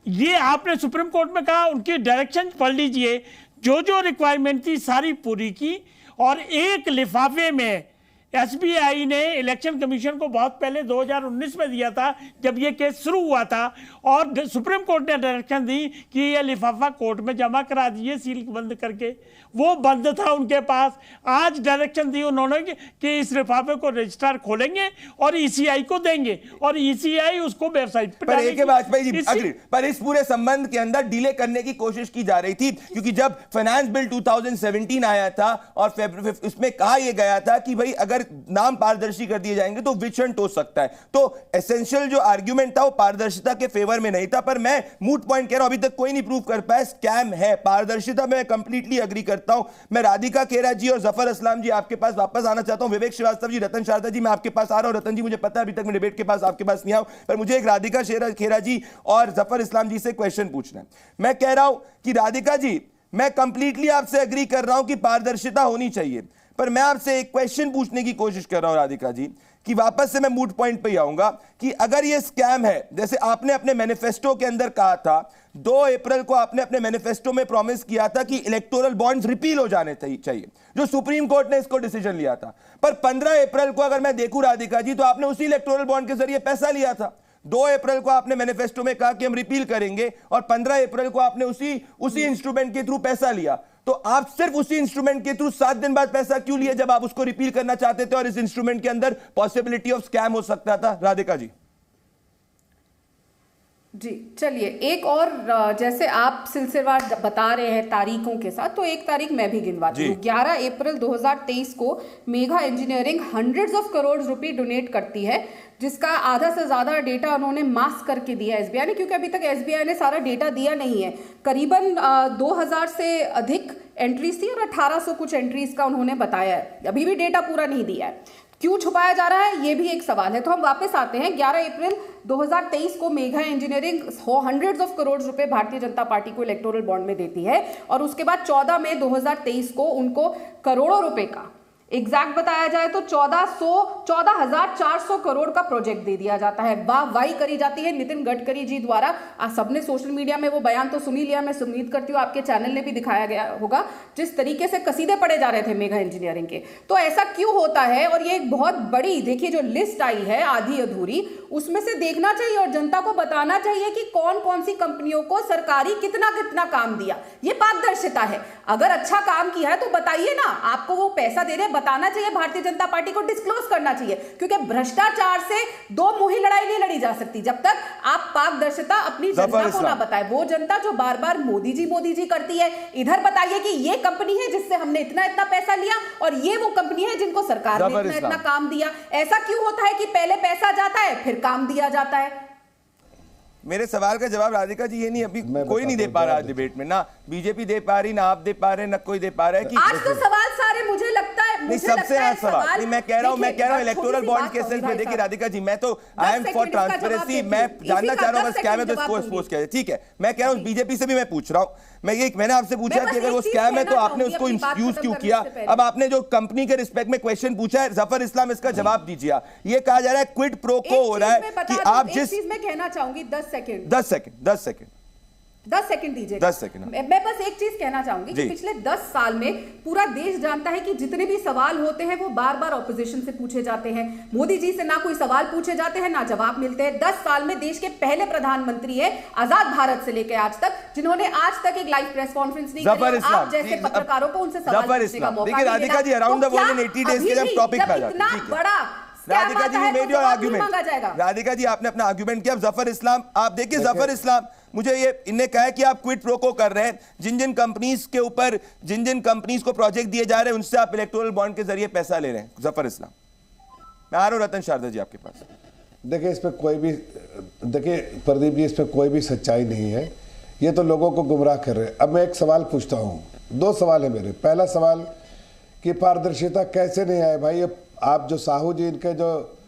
[SPEAKER 16] ये आपने सुप्रीम कोर्ट में कहा, उनकी डायरेक्शन पढ़ लीजिए, जो जो रिक्वायरमेंट थी सारी पूरी की और एक लिफाफे में एसबीआई ने इलेक्शन कमीशन को बहुत पहले 2019 में दिया था जब ये केस शुरू हुआ था, और सुप्रीम कोर्ट ने डायरेक्शन दी कि ये लिफाफा कोर्ट में जमा करा दीजिए सील बंद करके। वो बंद था उनके पास। आज डायरेक्शन दी उन्होंने कि इस लिफाफे को रजिस्ट्रार खोलेंगे और ईसीआई को देंगे और ईसीआई उसको वेबसाइट
[SPEAKER 1] पर AK वाजपेयी जी अग्री, पर इस पूरे संबंध के अंदर डिले करने की कोशिश की जा रही थी, क्योंकि जब फाइनेंस बिल 2017 आया था और उसमें कहा यह गया था कि भाई अगर नाम पारदर्शी कर दिए जाएंगे तो विचलन हो सकता है। तो एसेंशियल जो आर्ग्यूमेंट था वो पारदर्शिता के फेवर में नहीं था, पर मैं मूट पॉइंट कह रहा हूं, अभी तक कोई नहीं प्रूव कर पाया, स्कैम है। पारदर्शिता में कंप्लीटली अग्री करता हूं। मैं राधिका खेरा जी और जफर असलाम जी आपके पास वापस आना चाहता हूं। विवेक श्रीवास्तव जी, रतन शारदा जी, मैं आपके पास आ रहा हूं। रतन जी, मुझे पता है अभी तक मैं डिबेट के पास आपके पास नहीं आऊं, पर मुझे एक राधिका खेरा जी और जफर इस्लाम जी से क्वेश्चन पूछना है। मैं कह रहा हूं कि राधिका जी, मैं कंप्लीटली आपसे अग्री कर रहा हूं कि पारदर्शिता होनी चाहिए, पर मैं आपसे एक क्वेश्चन पूछने की कोशिश कर रहा हूं राधिका जी, कि वापस से मैं मूट पॉइंट पे ही आऊंगा कि अगर ये स्कैम है, जैसे आपने अपने मैनिफेस्टो के अंदर कहा था, 2 अप्रैल को आपने अपने मैनिफेस्टो में प्रॉमिस किया था कि इलेक्टोरल बॉन्ड्स रिपील हो जाने चाहिए, जो सुप्रीम कोर्ट ने इसको डिसीजन लिया था। पर 15 अप्रैल को अगर मैं देखूं राधिका जी, तो आपने उसी इलेक्टोरल बॉन्ड के जरिए पैसा लिया था। 2 अप्रैल को आपने मैनिफेस्टो में कहा कि हम रिपील करेंगे और 15 अप्रैल को आपने उसी इंस्ट्रूमेंट के थ्रू पैसा लिया। तो आप सिर्फ उसी इंस्ट्रूमेंट के थ्रू 7 दिन बाद पैसा क्यों लिए जब आप उसको रिपील करना चाहते थे और इस इंस्ट्रूमेंट के अंदर पॉसिबिलिटी ऑफ स्कैम हो सकता था? राधिका जी
[SPEAKER 11] जी चलिए, एक और जैसे आप सिलसिलेवार बता रहे हैं तारीखों के साथ, तो एक तारीख मैं भी गिनवाती हूँ। 11 अप्रैल 2023 को Megha engineering hundreds of crore रुपए डोनेट करती है, जिसका आधा से ज्यादा डेटा उन्होंने मास्क करके दिया एसबीआई ने, क्योंकि अभी तक एसबीआई ने सारा डेटा दिया नहीं है। करीबन 2000 से अधिक एंट्रीज थी और 1800 कुछ एंट्रीज का उन्होंने बताया है। अभी भी डेटा पूरा नहीं दिया है। क्यों छुपाया जा रहा है, ये भी एक सवाल है। तो हम वापस आते हैं। 11 अप्रैल 2023 को Megha engineering hundreds of crore रुपए भारतीय जनता पार्टी को इलेक्टोरल बॉन्ड में देती है, और उसके बाद 14 मई 2023 को उनको करोड़ों रुपए का, एग्जैक्ट बताया जाए तो 14,400 करोड़ का प्रोजेक्ट दे दिया जाता है। वाहवाही करी जाती है नितिन गडकरी जी द्वारा। आज सबने सोशल मीडिया में वो बयान तो सुन ही लिया। मैं उम्मीद करती हूँ आपके चैनल ने भी दिखाया गया होगा जिस तरीके से कसीदे पढ़े जा रहे थे मेघा इंजीनियरिंग के। तो ऐसा क्यों होता है? और ये एक बहुत बड़ी, देखिए जो लिस्ट आई है आधी अधूरी, उसमें से देखना चाहिए और जनता को बताना चाहिए कि कौन कौन सी कंपनियों को सरकारी कितना कितना काम दिया। ये पारदर्शिता है। अगर अच्छा काम किया है तो बताइए ना, आपको वो पैसा दे रहे बताना चाहिए। भारतीय जनता पार्टी को डिस्क्लोज करना चाहिए, क्योंकि भ्रष्टाचार से दो मुही लड़ाई नहीं लड़ी जा सकती जब तक आप पारदर्शिता अपनी जनता को ना बताए। वो जनता जो बार बार मोदी जी करती है, इधर बताइए कि ये कंपनी है जिससे हमने इतना इतना पैसा लिया और ये वो कंपनी है जिनको सरकार ने इतना इतना काम दिया। ऐसा क्यों होता है कि पहले पैसा जाता है फिर काम दिया जाता है?
[SPEAKER 1] मेरे सवाल का जवाब राधिका जी ये नहीं, अभी कोई नहीं दे पा रहा डिबेट में, ना बीजेपी दे पा रही, ना आप दे पा रहे, ना कोई दे पा रहा है कि
[SPEAKER 11] आज तो सवाल सारे मुझे लगता है
[SPEAKER 1] नहीं, सबसे आज सवाल नहीं। मैं कह रहा हूँ इलेक्टोरल बॉन्ड के सेंस में देखिए राधिका जी, मैं तो आई एम फॉर ट्रांसपेरेंसी। मैं जानना चाह रहा हूँ स्कैम है तो इसको एक्सपोज किया जाए, ठीक है। मैं कह रहा हूँ बीजेपी से भी मैं पूछ रहा हूँ, मैंने आपसे पूछा कि अगर वो स्कैम है तो आपने उसको यूज क्यों किया। अब आपने जो कंपनी के रिस्पेक्ट में क्वेश्चन पूछा है, जफर इस्लाम इसका जवाब दीजिए। ये कहा जा रहा है क्विड प्रो को हो रहा है कि आप जिस
[SPEAKER 11] चीज में कहना चाहूंगी 10 सेकंड दीजिए।
[SPEAKER 1] 10 सेकंड
[SPEAKER 11] मैं बस एक चीज कहना चाहूंगी कि पिछले 10 साल में पूरा देश जानता है कि जितने भी सवाल होते हैं वो बार बार ऑपोजिशन से पूछे जाते हैं। मोदी जी से ना कोई सवाल पूछे जाते हैं ना जवाब मिलते हैं। 10 साल में देश के पहले प्रधानमंत्री है आजाद भारत से लेकर आज तक, जिन्होंने आज तक एक लाइव प्रेस कॉन्फ्रेंस नहीं की। आप जैसे पत्रकारों को उनसे सवाल पूछने का मौका नहीं
[SPEAKER 1] Radhika ji, around the world in 80 days के जब टॉपिक पे
[SPEAKER 11] इतना बड़ा
[SPEAKER 1] Radhika ji made your argument. Radhika ji आपने अपना आर्गुमेंट किया। जफर इस्लाम, आप देखिए जफर इस्लाम, मुझे ये इन्हें कहा है कि आप क्विड प्रो को कर रहे हैं। जिन कंपनीज के ऊपर जिन कंपनीज को प्रोजेक्ट दिए जा रहे हैं उनसे आप इलेक्टोरल बॉन्ड के जरिए पैसा ले रहे हैं। जफर इस्लाम, मैं आ रहा हूं रतन शारदा जी आपके पास।
[SPEAKER 12] देखिए इस पर कोई भी, देखिए प्रदीप जी, इस पर कोई भी सच्चाई नहीं है। ये तो लोगों को गुमराह कर रहे हैं। अब मैं एक सवाल पूछता हूँ, 2 सवाल है मेरे। पहला सवाल कि पारदर्शिता कैसे नहीं आए भाई? आप जो साहू जी, इनके जो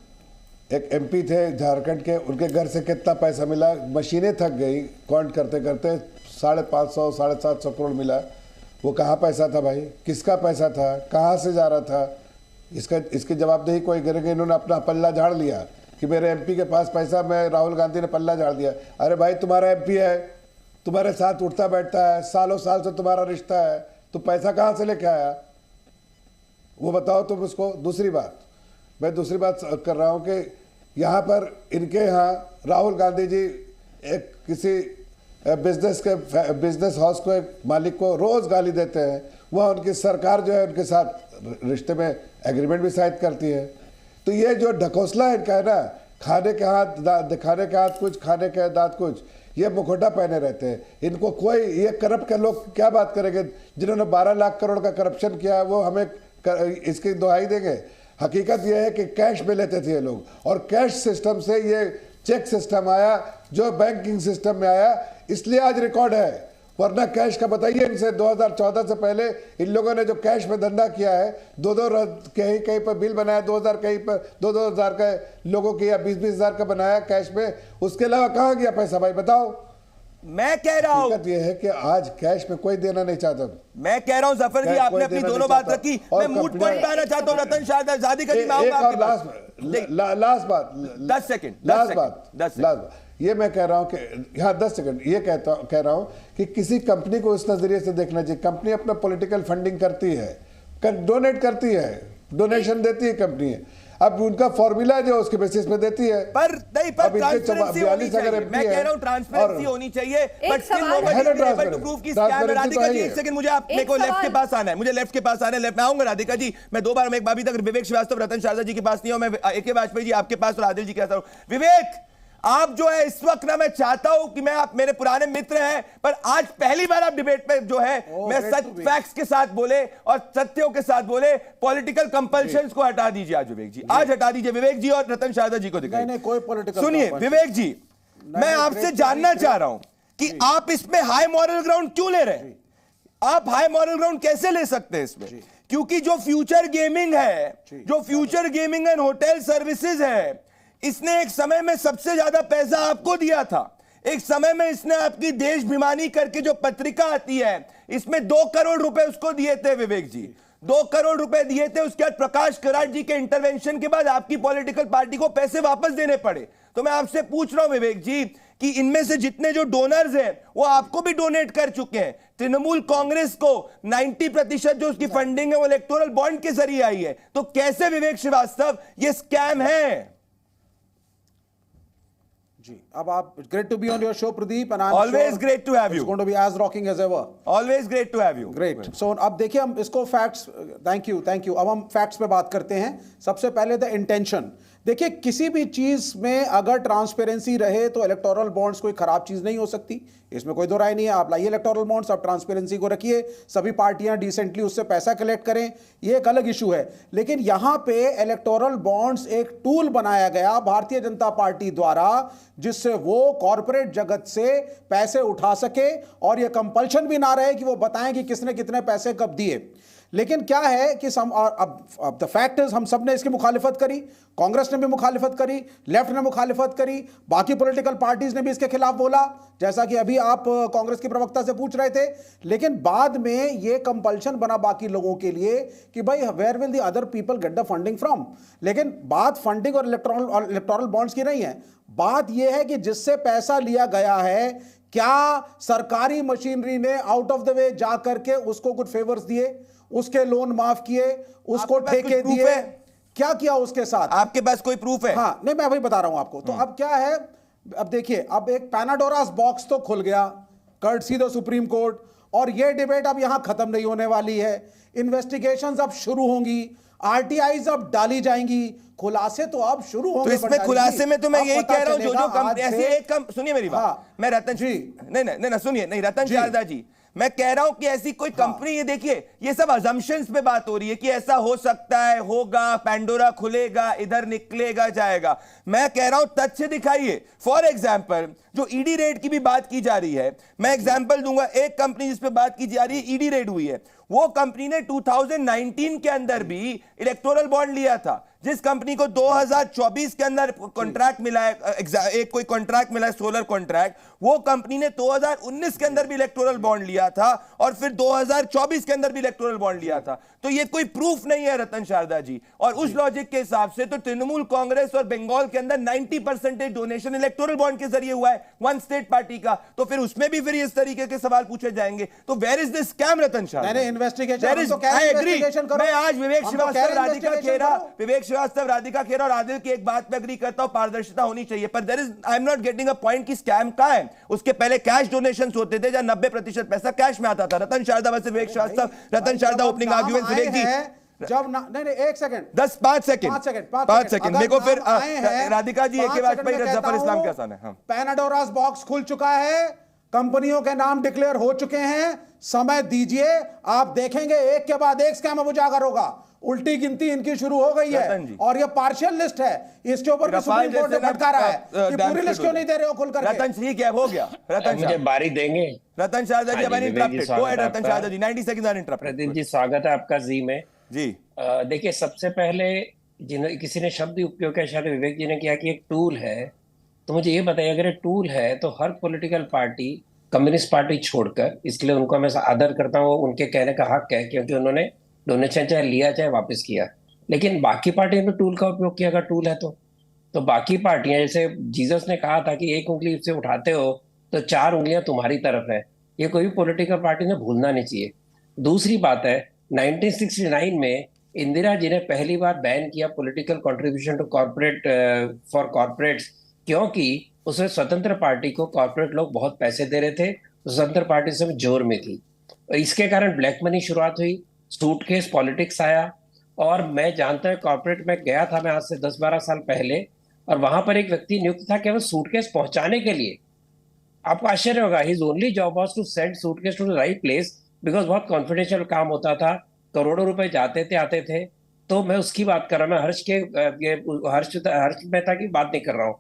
[SPEAKER 12] एक एमपी थे झारखंड के, उनके घर से कितना पैसा मिला? मशीनें थक गई काउंट करते करते, 550 750 करोड़ मिला। वो कहाँ पैसा था भाई? किसका पैसा था? कहाँ से जा रहा था? इसकी जवाबदेही कोई करेंगे? इन्होंने अपना पल्ला झाड़ लिया कि मेरे एमपी के पास पैसा, मैं राहुल गांधी ने पल्ला झाड़ दिया। अरे भाई तुम्हारा एमपी है, तुम्हारे साथ उठता बैठता है, सालों साल से तुम्हारा रिश्ता है, तो पैसा कहाँ से लेके आया वो बताओ तुम उसको। दूसरी बात, मैं दूसरी बात कर रहा हूं कि यहाँ पर इनके यहाँ राहुल गांधी जी एक किसी बिजनेस हाउस को, एक मालिक को रोज गाली देते हैं, वह उनकी सरकार जो है उनके साथ रिश्ते में एग्रीमेंट भी साइन करती है। तो ये जो ढकोसला इनका है ना, खाने के हाथ दिखाने के हाथ कुछ, खाने के दांत कुछ, ये मुखौटा पहने रहते हैं। इनको कोई, ये करप्ट के लोग क्या बात करेंगे? जिन्होंने 12 लाख करोड़ का करप्शन किया है वो हमें इसकी दुहाई देंगे? हकीकत यह है कि कैश में लेते थे ये लोग, और कैश सिस्टम से ये चेक सिस्टम आया जो बैंकिंग सिस्टम में आया, इसलिए आज रिकॉर्ड है। वरना कैश का बताइए इनसे, 2014 से पहले इन लोगों ने जो कैश में धंधा किया है, 2-2 कहीं पर बिल बनाया, 2000 कहीं पर 2-2 हज़ार का लोगों की, या 20-20 हज़ार का बनाया कैश में, उसके अलावा कहाँ गया पैसा भाई बताओ?
[SPEAKER 1] मैं कह रहा हूं
[SPEAKER 12] ये है कि आज कैश में कोई देना नहीं चाहता।
[SPEAKER 1] मैं कह रहा हूं जफर जी, आपने अपनी दोनों बात रखी, मैं मूड पॉइंट पे आना चाहता हूं। रतन शारदाजी का लास्ट बात, 10 सेकंड,
[SPEAKER 12] ये मैं कह रहा हूं कि हाँ 10 सेकंड, ये कह रहा हूं कि किसी कंपनी को इस नजरिए से देखना चाहिए। कंपनी अपना पॉलिटिकल फंडिंग करती है, डोनेट करती है, डोनेशन देती है कंपनी। अब उनका फॉर्मूला जो उसके बेसिस पे देती है,
[SPEAKER 1] पर नहीं, पर ट्रांसपेरेंसी होनी चाहिए। मैं कह रहा हूं ट्रांसपेरेंसी होनी चाहिए, but still nobody is able to prove कि स्कैम है। राधिका जी एक सेकंड, मुझे आप मेरे को लेफ्ट के पास आना है, मुझे लेफ्ट के पास आना है, लेफ्ट में आऊंगा राधिका जी। मैं 2 बार, मैं एक बार अभी तक विवेक श्रीवास्तव, रतन शारदा जी के पास नहीं हूं, मैं AK वाजपेयी जी आपके पास और आदिल जी के पास हूं। विवेक, आप जो है इस वक्त ना, मैं चाहता हूं कि मैं, आप मेरे पुराने मित्र हैं, पर आज पहली बार आप डिबेट पे जो है मैं सच फैक्ट्स के साथ बोले और तथ्यों के साथ बोले। पॉलिटिकल कंपल्शंस को हटा दीजिए आज विवेक जी, आज हटा दीजिए विवेक जी, और रतन शारदा जी को दिखाइए।
[SPEAKER 15] नहीं, कोई पॉलिटिकल,
[SPEAKER 1] सुनिए विवेक जी, मैं आपसे जानना चाह रहा हूं कि आप इसमें हाई मॉरल ग्राउंड क्यों ले रहे हैं? आप हाई मॉरल ग्राउंड कैसे ले सकते हैं इसमें? क्योंकि जो फ्यूचर गेमिंग है, जो future gaming and hotel services है, इसने एक समय में सबसे ज्यादा पैसा आपको दिया था। एक समय में इसने आपकी देशभिमानी करके जो पत्रिका आती है, इसमें 2 करोड़ रुपए उसको दिए थे विवेक जी, 2 करोड़ रुपए दिए थे। उसके बाद प्रकाश कराट जी के इंटरवेंशन के बाद आपकी पॉलिटिकल पार्टी को पैसे वापस देने पड़े। तो मैं आपसे पूछ रहा हूं विवेक जी कि इनमें से जितने जो डोनर्स हैं वो आपको भी डोनेट कर चुके हैं। तृणमूल कांग्रेस को 90% जो उसकी फंडिंग है वो इलेक्टोरल बॉन्ड के जरिए आई है। तो कैसे विवेक श्रीवास्तव ये स्कैम है?
[SPEAKER 15] जी, अब आप, great to be on your show, Pradeep, and I'm
[SPEAKER 1] always
[SPEAKER 15] sure
[SPEAKER 1] great to have you.
[SPEAKER 15] It's going to be as rocking as ever.
[SPEAKER 1] Always great to have you.
[SPEAKER 15] Great. So अब देखिए हम इसको facts, thank you. अब हम facts पे बात करते हैं। सबसे पहले द इंटेंशन। देखिए, किसी भी चीज में अगर ट्रांसपेरेंसी रहे तो इलेक्टोरल बॉन्ड्स कोई खराब चीज नहीं हो सकती, इसमें कोई दो राय नहीं है। आप लाइए इलेक्टोरल बॉन्ड्स, आप ट्रांसपेरेंसी को रखिए, सभी पार्टियां डिसेंटली उससे पैसा कलेक्ट करें, ये एक अलग इशू है। लेकिन यहां पे इलेक्टोरल बॉन्ड्स एक टूल बनाया गया भारतीय जनता पार्टी द्वारा, जिससे वो कॉर्पोरेट जगत से पैसे उठा सके और ये कंपल्शन भी ना रहे कि वो बताएं कि किसने कितने पैसे कब दिए। लेकिन क्या है कि अब द फैक्ट इज, हम सब ने इसकी मुखालिफत करी, कांग्रेस ने भी मुखालिफत करी, लेफ्ट ने मुखालिफत करी, बाकी पॉलिटिकल पार्टीज ने भी इसके खिलाफ बोला, जैसा कि अभी आप कांग्रेस की प्रवक्ता से पूछ रहे थे। लेकिन बाद में ये कंपल्शन बना बाकी लोगों के लिए कि भाई where will the other people get the funding from. लेकिन बात फंडिंग और इलेक्टोरल बॉन्ड्स की नहीं है, बात यह है कि जिससे पैसा लिया गया है, क्या सरकारी मशीनरी ने आउट ऑफ द वे जा करके उसको कुछ फेवर्स दिए, उसके लोन माफ किए, उसको ठेके दिए, क्या किया उसके साथ?
[SPEAKER 1] आपके पास कोई प्रूफ है?
[SPEAKER 15] हाँ, नहीं, मैं वही बता रहा हूं आपको। तो अब क्या है, अब देखिए, अब एक पैनाडोरास बॉक्स तो खुल गया, कर्टसी द सुप्रीम कोर्ट, और ये डिबेट अब यहां खत्म नहीं होने वाली है। इन्वेस्टिगेशंस अब शुरू होंगी, RTIs अब डाली जाएंगी, खुलासे तो अब शुरू होंगे।
[SPEAKER 1] तो इसमें खुलासे में तो मैं यही कह रहा हूं, जो कंपनी ऐसी एक सुनिए मेरी बात, मैं रतन जी, नहीं सुनिए, नहीं रतन शारदा जी, मैं कह रहा हूं कि ऐसी कोई कंपनी, ये देखिए, ये सब अजम्पशंस पे बात हो रही है कि ऐसा हो सकता है, होगा, पैंडोरा खुलेगा, इधर निकलेगा जाएगा। मैं कह रहा हूं तथ्य दिखाइए। फॉर एग्जांपल, जो ईडी रेड की भी बात की जा रही है, मैं एग्जांपल दूंगा। एक कंपनी जिस पे बात की जा रही है, ईडी रेड हुई है, वो कंपनी ने 2019 के अंदर भी इलेक्टोरल बॉन्ड लिया था। जिस कंपनी को 2024 के अंदर कॉन्ट्रैक्ट मिला है, एक कोई कॉन्ट्रैक्ट मिला है, सोलर कॉन्ट्रैक्ट, वो कंपनी ने 2019 के अंदर भी इलेक्टोरल बॉन्ड लिया था और फिर 2024 के अंदर भी इलेक्टोरल बॉन्ड लिया था। तो ये कोई प्रूफ नहीं है रतन शारदा जी। और उस लॉजिक के हिसाब से तो तृणमूल कांग्रेस और बंगाल के अंदर 90% डोनेशन इलेक्टोरल बॉन्ड के जरिए हुआ है, वन स्टेट पार्टी का। तो फिर उसमें भी फिर इस तरीके के सवाल पूछे जाएंगे। तो where is this scam Ratan Sharda?
[SPEAKER 15] Investigation,
[SPEAKER 1] मैं आज विवेक श्रीवास्तव, राधिका खेरा, विवेक श्रीवास्तव, राधिका खेरा और आदिल की एक बात पे अग्री करता हूं, पारदर्शिता होनी चाहिए, पर there is I am not getting a point कि स्कैम कहां है। उसके पहले कैश डोनेशंस होते थे जहां 90% पैसा कैश में आता था। रतन शारदा वर्सेस विवेक श्रीवास्तव, रतन शारदा ओपनिंग आर्गुमेंट, विवेक जी
[SPEAKER 17] जब नहीं एक सेकंड
[SPEAKER 1] 5 सेकंड मेरे को फिर राधिका जी एक वाजपेयी जफर इस्लाम के आसान है।
[SPEAKER 17] पैनाडोरास बॉक्स खुल चुका है, कंपनियों के नाम डिक्लेयर हो चुके हैं, समय दीजिए, आप देखेंगे एक के बाद एक स्कैम उजागर होगा। उल्टी गिनती इनकी शुरू हो गई है और ये पार्शियल लिस्ट है, इसके ऊपर भी सुप्रीम कोर्ट ने भटका रहा है कि पूरी लिस्ट क्यों नहीं दे रहे हो खुल करके।
[SPEAKER 1] रतन ठीक है, हो गया। रतन
[SPEAKER 18] मुझे बारी देंगे।
[SPEAKER 1] रतन शारदा जी, रतन Sharda ji 90 seconds are interrupt.
[SPEAKER 18] Pradeep ji स्वागत है आपका जी में
[SPEAKER 1] जी।
[SPEAKER 18] देखिए, सबसे पहले जिन्होंने किसी ने शब्द उपयोग किया, शायद विवेक जी ने किया कि एक टूल है, तो मुझे ये बताइए अगर ये टूल है तो हर पॉलिटिकल पार्टी, कम्युनिस्ट पार्टी छोड़कर, इसलिए उनको हमेशा आदर करता हूँ, उनके कहने का हक है क्योंकि उन्होंने डोनेशन चाहे लिया चाहे वापस किया, लेकिन बाकी पार्टियों ने टूल का उपयोग किया। अगर टूल है तो बाकी पार्टियां, जैसे जीसस ने कहा था कि एक उंगली से उठाते हो तो 4 उंगलियां तुम्हारी तरफ है, ये कोई भी पॉलिटिकल पार्टी ने भूलना नहीं चाहिए। दूसरी बात है, 1969 में इंदिरा जी ने पहली बार बैन किया political contribution to corporate for corporates, क्योंकि उसमें स्वतंत्र पार्टी को कॉर्पोरेट लोग बहुत पैसे दे रहे थे, स्वतंत्र पार्टी से जोर में थी। इसके कारण ब्लैक मनी शुरुआत हुई, सूटकेस पॉलिटिक्स आया, और मैं जानता हूँ कॉर्पोरेट में गया था मैं आज से 10-12 साल पहले, और वहां पर एक व्यक्ति नियुक्त था केवल सूटकेस पहुंचाने के लिए। आपको आश्चर्य होगा, his only job was to send suitcase to the right place, because बहुत कॉन्फिडेंशियल काम होता था, करोड़ों रुपए जाते थे आते थे। तो मैं उसकी बात कर रहा हूँ, मैं हर्ष मेहता की बात नहीं कर रहा हूँ।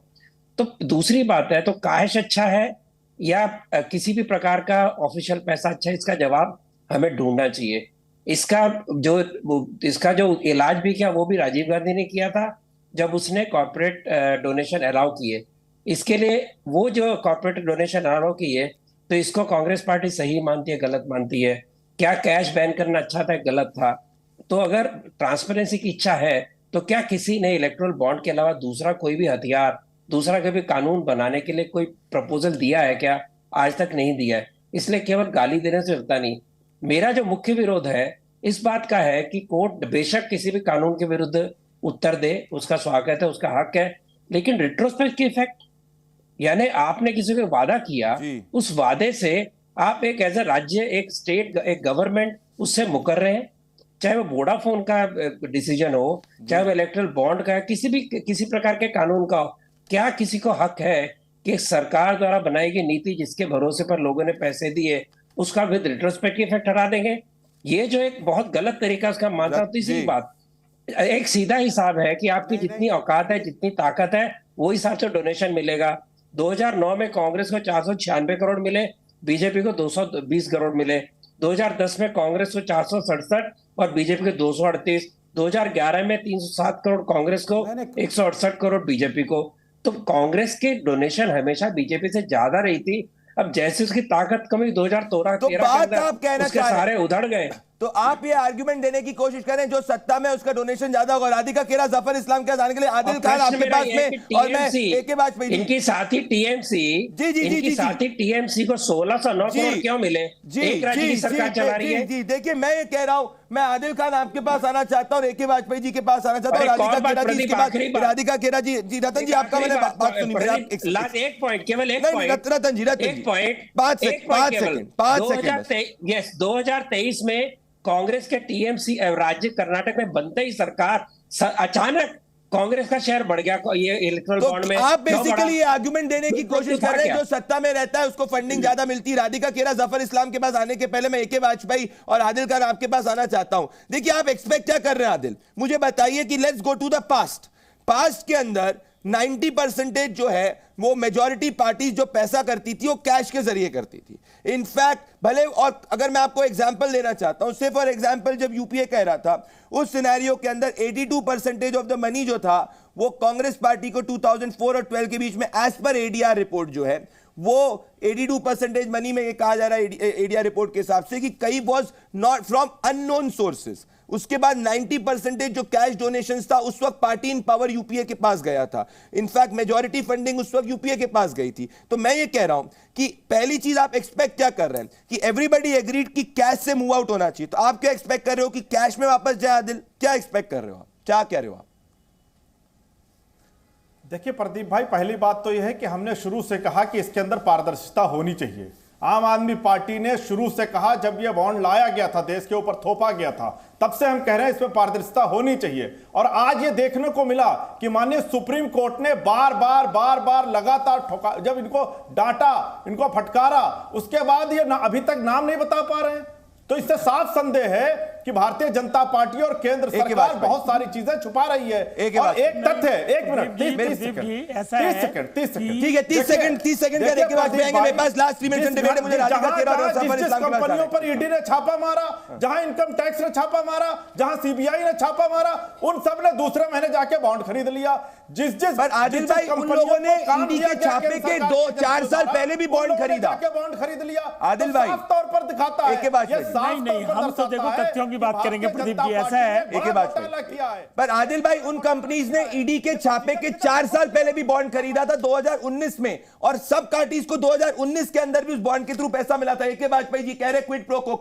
[SPEAKER 18] तो दूसरी बात है, तो काश अच्छा है या किसी भी प्रकार का ऑफिशियल पैसा अच्छा है, इसका जवाब हमें ढूंढना चाहिए। इसका जो इलाज भी किया वो भी राजीव गांधी ने किया था जब उसने कॉर्पोरेट डोनेशन अलाउ किए। इसके लिए वो जो कॉर्पोरेट डोनेशन अलाउ किए, तो इसको कांग्रेस पार्टी सही मानती है, गलत मानती है? क्या कैश बैन करना अच्छा था, गलत था? तो अगर ट्रांसपेरेंसी की इच्छा है तो क्या किसी ने इलेक्ट्रल बॉन्ड के अलावा दूसरा कोई भी हथियार, दूसरा कोई भी कानून बनाने के लिए कोई प्रपोजल दिया है क्या? आज तक नहीं दिया है। इसलिए केवल गाली देने से चलता नहीं। मेरा जो मुख्य विरोध है इस बात का है कि कोर्ट बेशक किसी भी कानून के विरुद्ध उत्तर दे, उसका स्वागत है, उसका हक है, लेकिन रिट्रोस्पेक्टिव इफेक्ट, यानी आपने किसी को वादा किया, उस वादे से आप एक एज ए राज्य, एक स्टेट, एक गवर्नमेंट उससे मुकर रहे हैं, चाहे वो वोडाफोन का डिसीजन हो, चाहे वो इलेक्ट्रल बॉन्ड का, किसी प्रकार के कानून का हो। क्या किसी को हक है कि सरकार द्वारा बनाई गई नीति जिसके भरोसे पर लोगों ने पैसे दिए, उसका विद रिट्रोस्पेक्टिव इफेक्ट हटा देंगे? ये जो एक बहुत गलत तरीका उसका मानता हूं। तीसरी बात, एक सीधा हिसाब है कि आपकी जितनी औकात है, जितनी ताकत है, वो हिसाब से डोनेशन मिलेगा। 2009 में कांग्रेस को 496 करोड़ मिले, बीजेपी को 220 करोड़ मिले। 2010 में कांग्रेस को 467 और बीजेपी को 238। 2011 में 307 करोड़ कांग्रेस को, 168 करोड़ बीजेपी को। तो कांग्रेस के डोनेशन हमेशा बीजेपी से ज्यादा रही थी। अब जैसे उसकी ताकत कमी 2013
[SPEAKER 1] तो बात आप कहना
[SPEAKER 18] उसके सारे उधड़ गए।
[SPEAKER 1] तो आप ये आर्गुमेंट देने की कोशिश करें जो सत्ता में उसका डोनेशन ज्यादा होगा। राधिका खेरा, जफर इस्लाम के जाने के लिए आदिल खान आपके पास में, और मैं एक वाजपेयी,
[SPEAKER 18] इनकी साथी टीएमसी, इनकी साथी टीएमसी को 1609 करोड़ क्यों मिले? एक राज्य की सरकार चला रही है।
[SPEAKER 1] जी देखिए, मैं ये कह रहा हूं, मैं आदिल खान आपके पास आना चाहता हूं, AK वाजपेयी जी के पास आना चाहता हूं, राधिका खेरा जी इसके बाद, राधिका खेरा जी। रतन जी आपका मैंने बात सुनी,
[SPEAKER 18] एक पॉइंट, केवल एक पॉइंट,
[SPEAKER 1] रतन जी,
[SPEAKER 18] एक पॉइंट,
[SPEAKER 1] 5 सेकंड।
[SPEAKER 18] 2023 में कांग्रेस के टीएमसी राज्य कर्नाटक में बनते ही सरकार अचानक कांग्रेस का शेयर बढ़ गया ये इलेक्ट्रल बॉन्ड में।
[SPEAKER 1] आप बेसिकली ये आर्गुमेंट देने की कोशिश कर रहे हैं जो सत्ता में रहता है उसको फंडिंग ज्यादा मिलती है। राधिका खेरा, जफर इस्लाम के पास आने के पहले मैं AK वाजपेयी और आदिल खान आपके पास आना चाहता हूं। देखिए, आप एक्सपेक्ट क्या कर रहे हैं आदिल, मुझे बताइए कि let's go to the past के अंदर 90% जो है वो मेजॉरिटी पार्टी जो पैसा करती थी वो कैश के जरिए करती थी। इनफैक्ट भले, और अगर मैं आपको एग्जांपल देना चाहता हूं, से फॉर एग्जांपल जब यूपीए कह रहा था उस सिनेरियो के अंदर 82% ऑफ द मनी जो था वो कांग्रेस पार्टी को 2004 और 12 के बीच में एज पर ADR रिपोर्ट जो है वो 82% मनी में ये कहा जा रहा है ADR रिपोर्ट के हिसाब से कि कई was not from unknown sources. उसके बाद 90% जो कैश डोनेशंस था उस वक्त पार्टी इन पावर यूपीए के पास गया था। इनफैक्ट मेजॉरिटी फंडिंग उस वक्त यूपीए के पास गई थी। तो मैं ये कह रहा हूं कि पहली चीज आप एक्सपेक्ट क्या कर रहे हैं कि एवरीबडी एग्रीड कि कैश से मूव आउट होना चाहिए, तो आप क्या एक्सपेक्ट कर रहे हो कि कैश में वापस जाए? आदिल, क्या एक्सपेक्ट कर रहे हो आप, क्या कह रहे हो आप?
[SPEAKER 15] देखिए प्रदीप भाई, पहली बात तो यह है कि हमने शुरू से कहा कि इसके अंदर पारदर्शिता होनी चाहिए। आम आदमी पार्टी ने शुरू से कहा, जब यह बॉन्ड लाया गया था, देश के ऊपर थोपा गया था, तब से हम कह रहे हैं इसमें पारदर्शिता होनी चाहिए। और आज ये देखने को मिला कि माननीय सुप्रीम कोर्ट ने बार बार लगातार ठोका, जब इनको डांटा, इनको फटकारा, उसके बाद ये अभी तक नाम नहीं बता पा रहे हैं। तो इससे साफ संदेह है कि भारतीय जनता पार्टी और केंद्र सरकार बहुत सारी चीजें छुपा रही है। और एक तथ्य, एक मिनट, 30 सेकंड,
[SPEAKER 1] ठीक है, 30 सेकंड का देखिए, बाद में आएंगे। मेरे पास लास्ट 3 मिनट डिबेट है, मुझे राधिका केरा और जफर इस्लाम के
[SPEAKER 15] कंपनियों पर ईडी ने छापा मारा, जहां इनकम टैक्स ने छापा मारा, जहां सीबीआई ने छापा मारा, उन सब ने दूसरे महीने जाके बॉन्ड खरीद लिया। जिस
[SPEAKER 1] पर आदिल भाई, उन लोगों ने ईडी के छापे के 2-4 साल पहले भी बॉन्ड खरीदा,
[SPEAKER 15] बॉन्ड खरीद लिया।
[SPEAKER 1] आदिल भाई
[SPEAKER 15] साफ तौर पर दिखाता है,
[SPEAKER 16] नहीं, हम तो देखो तथ्यों की बात करेंगे प्रदीप जी, ऐसा है।
[SPEAKER 1] एक बात पर आदिल भाई, उन कंपनीज ने ईडी के छापे के 4 साल पहले भी बॉन्ड खरीदा था 2019 में, और सब पार्टीज को 2019 के अंदर भी उस बॉन्ड के थ्रू पैसा मिला था। एक वाजपेयी जी कह रहे क्विड प्रो को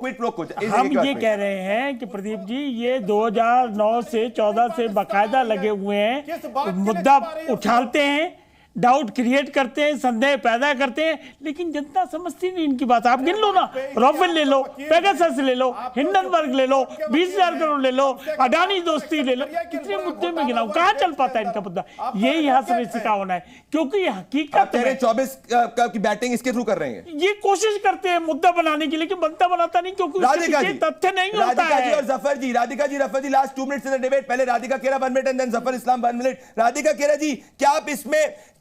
[SPEAKER 16] हम ये कह रहे हैं कि प्रदीप जी, ये 2009 से 14 से बाकायदा लगे हुए हैं, मुद्दा उछालते हैं, डाउट क्रिएट करते हैं, संदेह पैदा करते हैं, लेकिन जनता समझती नहीं इनकी बात। आप गिन लो ना, रॉफेल ले लो, पेगासस ले लो, हिंडनबर्ग ले लो, 20,000 करोड़ ले लो, अडानी दोस्ती ले लो, कितने मुद्दे में गिनाऊं, कहां चल पाता है इनका मुद्दा। ये यहां से सिका होना है, क्योंकि हकीकत
[SPEAKER 1] 24 की बैटिंग इसके थ्रू कर रहे हैं।
[SPEAKER 16] ये कोशिश करते हैं मुद्दा बनाने की, लेकिन बनता बनाता नहीं, क्योंकि तथ्य नहीं होता है।
[SPEAKER 1] और जफर जी, राधिका जी, रफर जी, लास्ट 2 मिनट से डिबेट, पहले Radhika Khera 1 minute and then Zafar Islam 1 minute. Radhika Khera ji,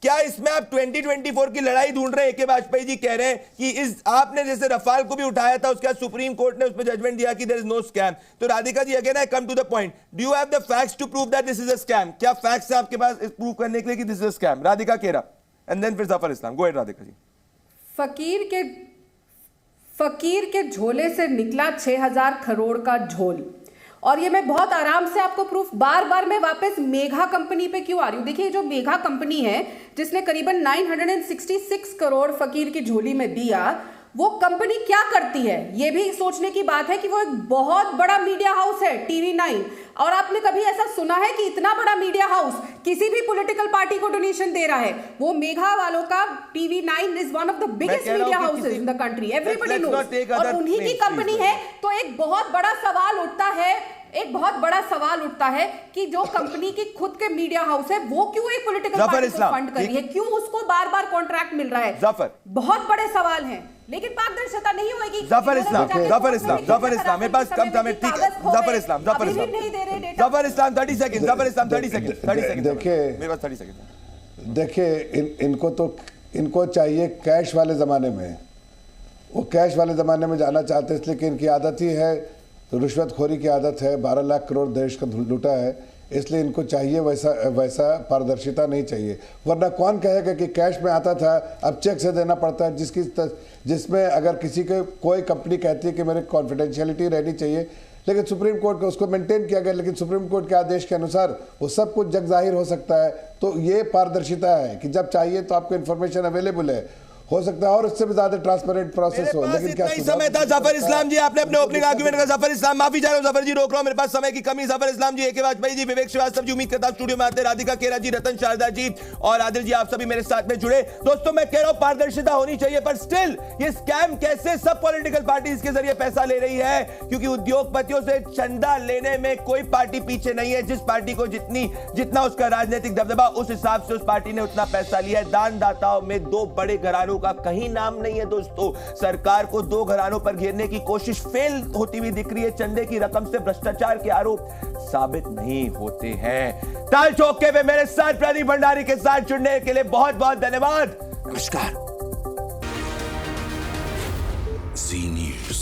[SPEAKER 1] क्या इसमें आप 2024 की लड़ाई ढूंढ रहे हैं? के वाजपेयी जी कह रहे हैं कि आपने जैसे रफाल को भी उठाया था, उसके बाद सुप्रीम कोर्ट ने उस पर जजमेंट दिया कि देयर इज नो स्कैम। तो Radhika ji, again I come to the point, do you have the facts to prove that this is a scam? क्या फैक्ट्स है आपके पास प्रूव करने के लिए कि this is a scam? Radhika Khera and then फिर जफर इस्लाम। Go ahead Radhika ji.
[SPEAKER 11] फकीर के झोले से निकला 6,000 करोड़ का झोल, और ये मैं बहुत आराम से आपको प्रूफ, बार बार मैं वापस मेघा कंपनी पे क्यों आ रही हूँ। देखिए, जो मेघा कंपनी है जिसने करीबन 966 करोड़ फकीर की झोली में दिया, वो कंपनी क्या करती है, ये भी सोचने की बात है कि वो एक बहुत बड़ा मीडिया हाउस है, TV9। और आपने कभी ऐसा सुना है कि इतना बड़ा मीडिया हाउस किसी भी पॉलिटिकल पार्टी को डोनेशन दे रहा है? वो मेघा वालों का TV9 is one of the biggest media houses in the country, everybody knows, और उन्हीं की कंपनी है। तो एक बहुत बड़ा सवाल उठता है कि जो कंपनी की खुद के मीडिया हाउस है, वो क्यों एक पॉलिटिकल पार्टी को फंड कर रही है, क्यों उसको बार बार कॉन्ट्रैक्ट मिल रहा है? बहुत बड़े सवाल हैं, लेकिन पारदर्शिता नहीं होगी।
[SPEAKER 1] जफर इस्लाम, मेरे पास कम समय, ठीक है। जफर इस्लाम 30 सेकंड।
[SPEAKER 12] देखिए, इनको चाहिए कैश वाले ज़माने में, वो कैश वाले ज़माने में जाना चाहते हैं, इसलिए कि इनकी आदत ही है, तो रिश्वतखोरी की आदत है, 12 लाख करोड़ देश का लूटा है, इसलिए इनको चाहिए वैसा पारदर्शिता नहीं चाहिए। वरना कौन कहेगा कि कैश में आता था, अब चेक से देना पड़ता है, जिसमें अगर किसी के कोई कंपनी कहती है कि मेरे कॉन्फिडेंशियलिटी रहनी चाहिए, लेकिन सुप्रीम कोर्ट को उसको मेंटेन किया गया, लेकिन सुप्रीम कोर्ट के आदेश के अनुसार वो सब कुछ जग जाहिर हो सकता है। तो ये पारदर्शिता है कि जब चाहिए तो आपको इन्फॉर्मेशन अवेलेबल है, हो सकता है और उससे भी ज्यादा ट्रांसपेरेंट प्रोसेस हो, लेकिन क्या
[SPEAKER 1] समय था? जफर इस्लाम जी, आपने अपने ओपनिंग आर्गुमेंट का, जफर इस्लाम, माफी चाह रहा हूं जफर जी, रोक रहा हूं, मेरे पास समय की कमी। जफर इस्लाम जी, AK वाजपेयी जी, विवेक श्रीवास्तव जी, उम्मीद करता हूं स्टूडियो में आते, राधिका केरा जी, रतन शारदा जी और आदिल जी, आप सभी मेरे साथ में जुड़े। दोस्तों, मैं कह रहा हूं पारदर्शिता होनी चाहिए, पर स्टिल ये स्कैम कैसे सब पॉलिटिकल पार्टीज के जरिए पैसा ले रही है? क्योंकि उद्योगपतियों से चंदा लेने में कोई पार्टी पीछे नहीं है। जिस पार्टी को जितना उसका राजनीतिक दबदबा, उस हिसाब से उस पार्टी ने उतना पैसा लिया है। दानदाताओं में 2 बड़े घरानों का कहीं नाम नहीं है। दोस्तों, सरकार को 2 घरानों पर घेरने की कोशिश फेल होती हुई दिख रही है। चंदे की रकम से भ्रष्टाचार के आरोप साबित नहीं होते हैं। ताल चौके पे मेरे साथ प्रदीप भंडारी के साथ जुड़ने के लिए बहुत बहुत धन्यवाद। नमस्कार।
[SPEAKER 19] जी न्यूज़।